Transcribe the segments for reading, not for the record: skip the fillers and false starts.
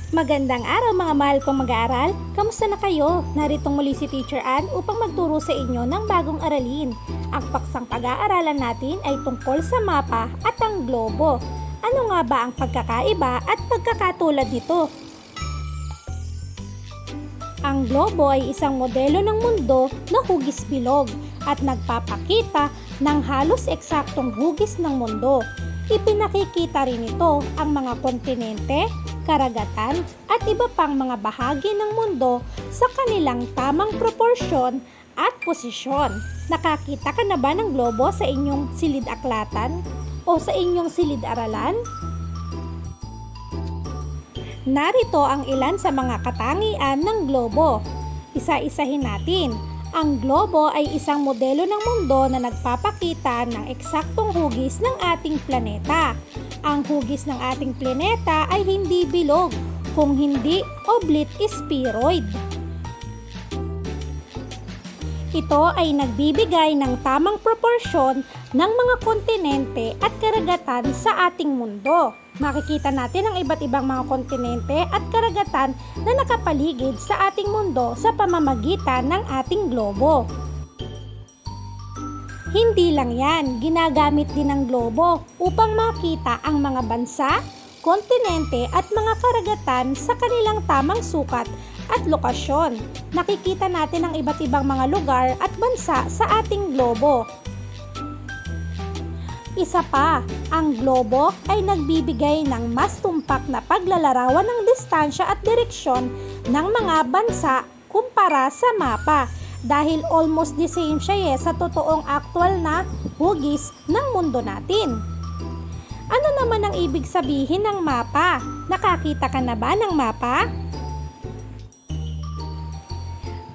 Magandang araw mga mahal kong mag-aaral. Kamusta na kayo? Naritong muli si Teacher Ann upang magturo sa inyo ng bagong aralin. Ang paksang pag-aaralan natin ay tungkol sa mapa at ang globo. Ano nga ba ang pagkakaiba at pagkakatulad nito? Ang globo ay isang modelo ng mundo na hugis bilog at nagpapakita ng halos eksaktong hugis ng mundo. Ipinakikita rin ito ang mga kontinente, karagatan at iba pang mga bahagi ng mundo sa kanilang tamang proporsyon at posisyon. Nakakita ka na ba ng globo sa inyong silid-aklatan o sa inyong silid-aralan? Narito ang ilan sa mga katangian ng globo. Isa-isahin natin. Ang globo ay isang modelo ng mundo na nagpapakita ng eksaktong hugis ng ating planeta. Ang hugis ng ating planeta ay hindi bilog, kung hindi oblate spheroid. Ito ay nagbibigay ng tamang proporsyon ng mga kontinente at karagatan sa ating mundo. Makikita natin ang iba't ibang mga kontinente at karagatan na nakapaligid sa ating mundo sa pamamagitan ng ating globo. Hindi lang yan, ginagamit din ng globo upang makita ang mga bansa, kontinente at mga karagatan sa kanilang tamang sukat at lokasyon. Nakikita natin ang iba't ibang mga lugar at bansa sa ating globo. Isa pa, ang globo ay nagbibigay ng mas tumpak na paglalarawan ng distansya at direksyon ng mga bansa kumpara sa mapa dahil almost the same siya sa totoong actual na hugis ng mundo natin. Ano naman ang ibig sabihin ng mapa? Nakakita ka na ba ng mapa?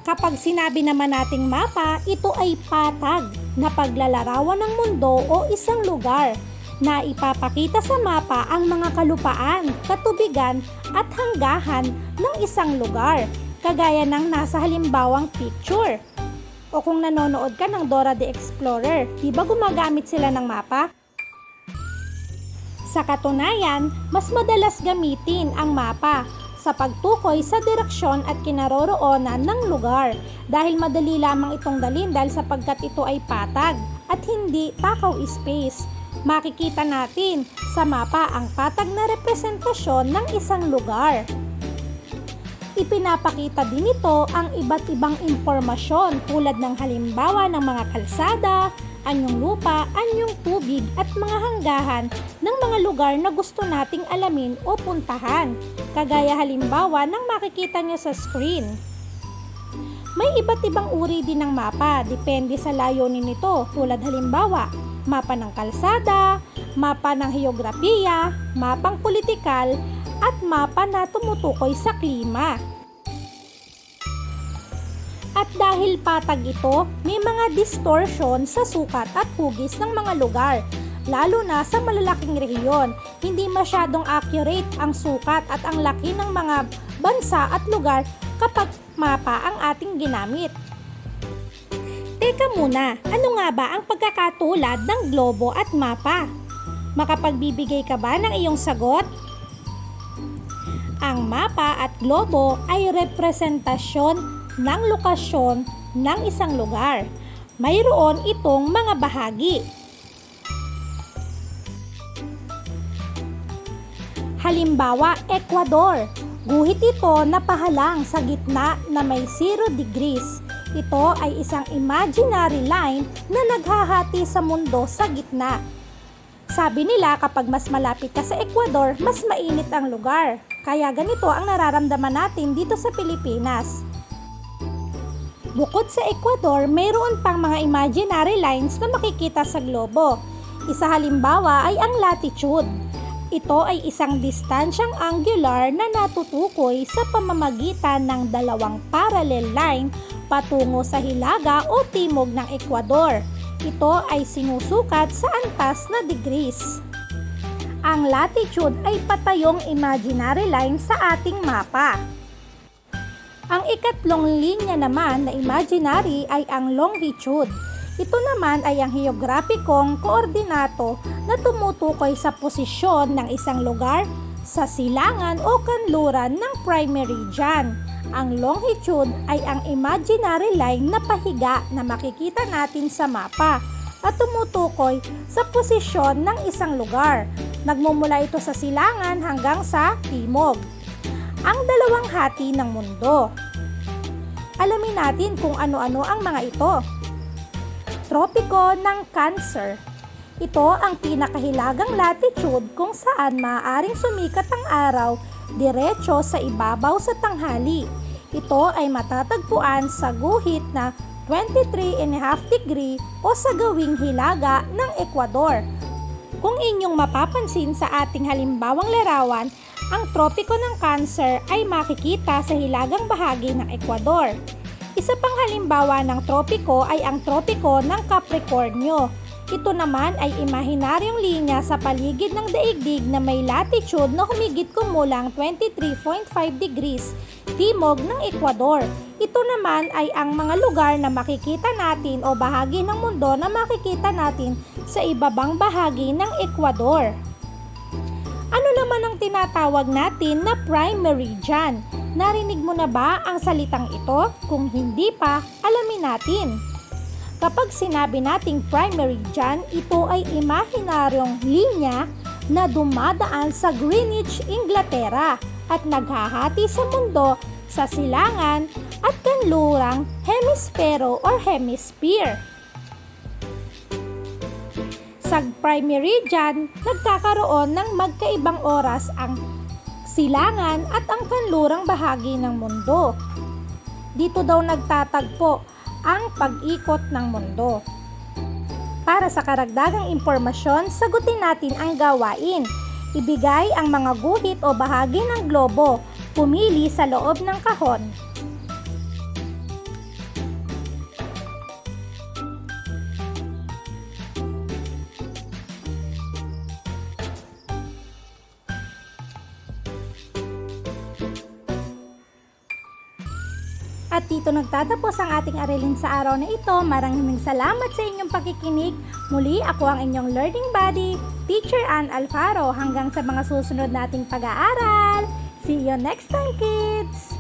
Kapag sinabi naman nating mapa, ito ay patag na paglalarawan ng mundo o isang lugar na ipapakita sa mapa ang mga kalupaan, katubigan at hanggahan ng isang lugar, kagaya ng nasa halimbawang picture. O kung nanonood ka ng Dora the Explorer, di ba gumagamit sila ng mapa? Sa katunayan, mas madalas gamitin ang mapa sa pagtukoy sa direksyon at kinaroroonan ng lugar dahil madali lamang itong dalhin dahil sapagkat ito ay patag at hindi takaw space. Makikita natin sa mapa ang patag na representasyon ng isang lugar. Ipinapakita din ito ang iba't ibang impormasyon tulad ng halimbawa ng mga kalsada, anyong lupa, anyong tubig at mga hanggahan ng mga lugar na gusto nating alamin o puntahan, kagaya halimbawa ng makikita nyo sa screen. May iba't ibang uri din ng mapa, depende sa layunin nito, tulad halimbawa, mapa ng kalsada, mapa ng heograpiya, mapang politikal, at mapa na tumutukoy sa klima. At dahil patag ito, may mga distortion sa sukat at hugis ng mga lugar, lalo na sa malalaking rehiyon. Hindi masyadong accurate ang sukat at ang laki ng mga bansa at lugar kapag mapa ang ating ginamit. Teka muna, ano nga ba ang pagkakatulad ng globo at mapa? Makapagbibigay ka ba ng iyong sagot? Ang mapa at globo ay representasyon ng lokasyon ng isang lugar. Mayroon itong mga bahagi. Halimbawa, Ecuador. Guhit ito na pahalang sa gitna na may 0 degrees. Ito ay isang imaginary line na naghahati sa mundo sa gitna. Sabi nila kapag mas malapit ka sa Ecuador, mas mainit ang lugar. Kaya ganito ang nararamdaman natin dito sa Pilipinas. Bukod sa Ecuador, mayroon pang mga imaginary lines na makikita sa globo. Isa halimbawa ay ang latitude. Ito ay isang distansyang angular na natutukoy sa pamamagitan ng dalawang parallel line patungo sa hilaga o timog ng Ecuador. Ito ay sinusukat sa antas na degrees. Ang latitude ay patayong imaginary line sa ating mapa. Ang ikatlong linya naman na imaginary ay ang longitude. Ito naman ay ang heograpikong koordinato na tumutukoy sa posisyon ng isang lugar sa silangan o kanluran ng prime meridian. Ang longitude ay ang imaginary line na pahiga na makikita natin sa mapa at tumutukoy sa posisyon ng isang lugar. Nagmumula ito sa silangan hanggang sa timog. Ang dalawang hati ng mundo. Alamin natin kung ano-ano ang mga ito. Tropiko ng Cancer. Ito ang pinakahilagang latitude kung saan maaaring sumikat ang araw diretso sa ibabaw sa tanghali. Ito ay matatagpuan sa guhit na 23.5 degree o sa gawing hilaga ng Ecuador. Kung inyong mapapansin sa ating halimbawang larawan, ang tropiko ng Cancer ay makikita sa hilagang bahagi ng Ecuador. Isa pang halimbawa ng tropiko ay ang tropiko ng Capricornio. Ito naman ay imahinaryong linya sa paligid ng daigdig na may latitude na humigit kumulang 23.5 degrees timog ng Ecuador. Ito naman ay ang mga lugar na makikita natin o bahagi ng mundo na makikita natin sa ibabang bahagi ng Ecuador. Ano naman ang tinatawag natin na prime meridian? Narinig mo na ba ang salitang ito? Kung hindi pa, alamin natin. Kapag sinabi nating prime meridian, ito ay imahinaryong linya na dumadaan sa Greenwich, Inglaterra at naghahati sa mundo sa silangan at kanlurang hemispero or hemisphere. Sa prime meridian, nagkakaroon ng magkaibang oras ang silangan at ang kanlurang bahagi ng mundo. Dito daw nagtatagpo ang pag-ikot ng mundo. Para sa karagdagang impormasyon, sagutin natin ang gawain. Ibigay ang mga guhit o bahagi ng globo. Pumili sa loob ng kahon. At dito nagtatapos ang ating aralin sa araw na ito. Maraming salamat sa inyong pakikinig. Muli ako ang inyong learning buddy, Teacher Ann Alfaro. Hanggang sa mga susunod nating pag-aaral. See you next time, kids!